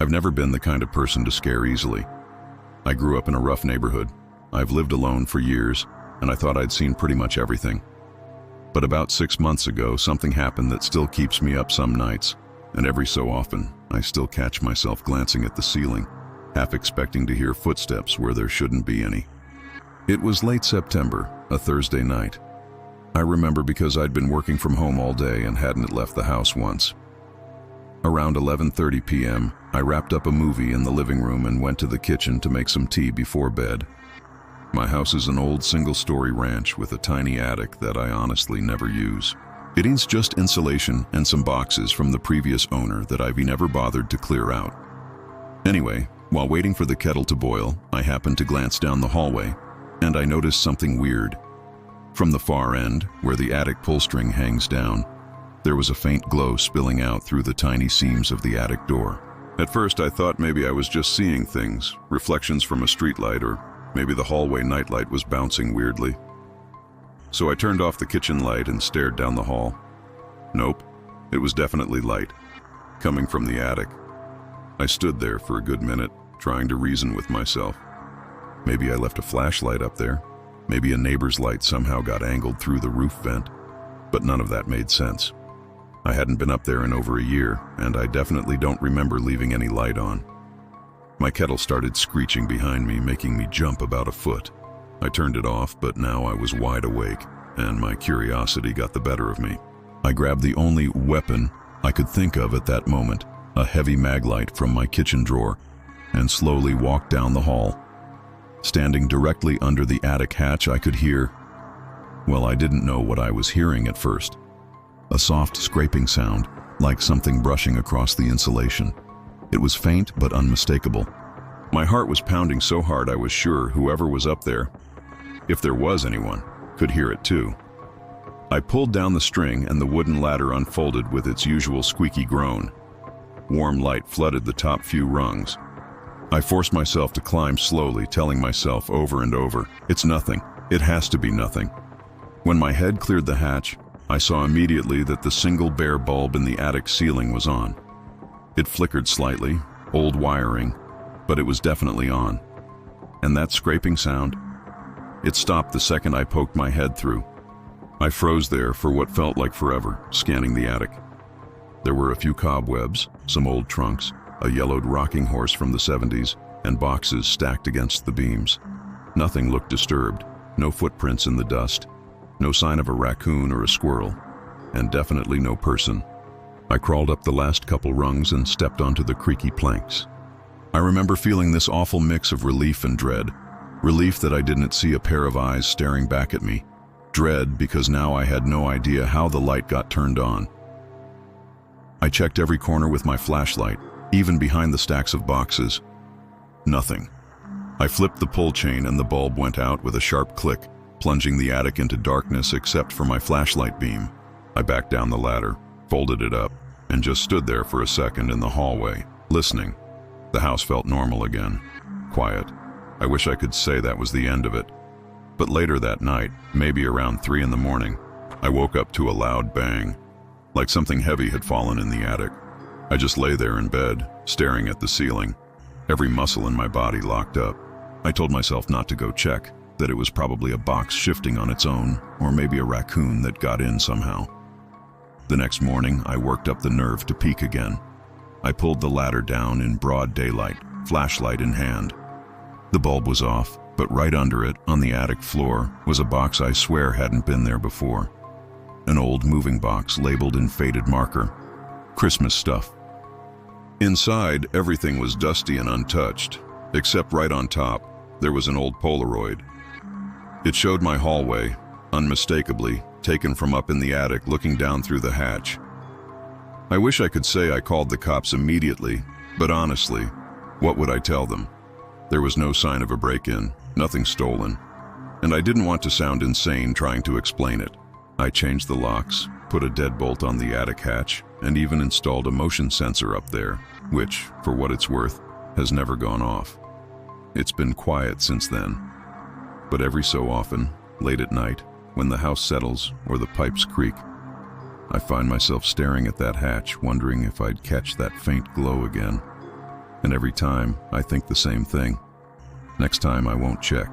I've never been the kind of person to scare easily. I grew up in a rough neighborhood. I've lived alone for years, and I thought I'd seen pretty much everything. But about 6 months ago, something happened that still keeps me up some nights, and every so often, I still catch myself glancing at the ceiling, half expecting to hear footsteps where there shouldn't be any. It was late September, a Thursday night. I remember because I'd been working from home all day and hadn't left the house once. Around 11:30 p.m., I wrapped up a movie in the living room and went to the kitchen to make some tea before bed. My house is an old single-story ranch with a tiny attic that I honestly never use. It is just insulation and some boxes from the previous owner that I've never bothered to clear out. Anyway, while waiting for the kettle to boil, I happened to glance down the hallway, and I noticed something weird. From the far end, where the attic pull string hangs down, there was a faint glow spilling out through the tiny seams of the attic door. At first, I thought maybe I was just seeing things, reflections from a streetlight, or maybe the hallway nightlight was bouncing weirdly. So I turned off the kitchen light and stared down the hall. Nope, it was definitely light, coming from the attic. I stood there for a good minute, trying to reason with myself. Maybe I left a flashlight up there. Maybe a neighbor's light somehow got angled through the roof vent. But none of that made sense. I hadn't been up there in over a year, and I definitely don't remember leaving any light on. My kettle started screeching behind me, making me jump about a foot. I turned it off, but now I was wide awake, and my curiosity got the better of me. I grabbed the only weapon I could think of at that moment, a heavy mag light from my kitchen drawer, and slowly walked down the hall. Standing directly under the attic hatch, I could hear, well, I didn't know what I was hearing at first. A soft scraping sound, like something brushing across the insulation. It was faint but unmistakable. My heart was pounding so hard I was sure whoever was up there, if there was anyone, could hear it too. I pulled down the string and the wooden ladder unfolded with its usual squeaky groan. Warm light flooded the top few rungs. I forced myself to climb slowly, telling myself over and over, it's nothing, it has to be nothing. When my head cleared the hatch, I saw immediately that the single bare bulb in the attic ceiling was on. It flickered slightly, old wiring, but it was definitely on. And that scraping sound? It stopped the second I poked my head through. I froze there for what felt like forever, scanning the attic. There were a few cobwebs, some old trunks, a yellowed rocking horse from the 70s, and boxes stacked against the beams. Nothing looked disturbed, no footprints in the dust, no sign of a raccoon or a squirrel, and definitely no person. I crawled up the last couple rungs and stepped onto the creaky planks. I remember feeling this awful mix of relief and dread. Relief that I didn't see a pair of eyes staring back at me. Dread because now I had no idea how the light got turned on. I checked every corner with my flashlight, even behind the stacks of boxes. Nothing. I flipped the pull chain and the bulb went out with a sharp click, plunging the attic into darkness except for my flashlight beam. I backed down the ladder, folded it up, and just stood there for a second in the hallway, listening. The house felt normal again, quiet. I wish I could say that was the end of it. But later that night, maybe around 3 in the morning, I woke up to a loud bang, like something heavy had fallen in the attic. I just lay there in bed, staring at the ceiling, every muscle in my body locked up. I told myself not to go check, that it was probably a box shifting on its own, or maybe a raccoon that got in somehow. The next morning, I worked up the nerve to peek again. I pulled the ladder down in broad daylight, flashlight in hand. The bulb was off, but right under it, on the attic floor, was a box I swear hadn't been there before. An old moving box labeled in faded marker, Christmas stuff. Inside, everything was dusty and untouched, except right on top, there was an old Polaroid. It showed my hallway, unmistakably, taken from up in the attic looking down through the hatch. I wish I could say I called the cops immediately, but honestly, what would I tell them? There was no sign of a break-in, nothing stolen, and I didn't want to sound insane trying to explain it. I changed the locks, put a deadbolt on the attic hatch, and even installed a motion sensor up there, which, for what it's worth, has never gone off. It's been quiet since then. But every so often, late at night, when the house settles or the pipes creak, I find myself staring at that hatch, wondering if I'd catch that faint glow again. And every time, I think the same thing. Next time, I won't check.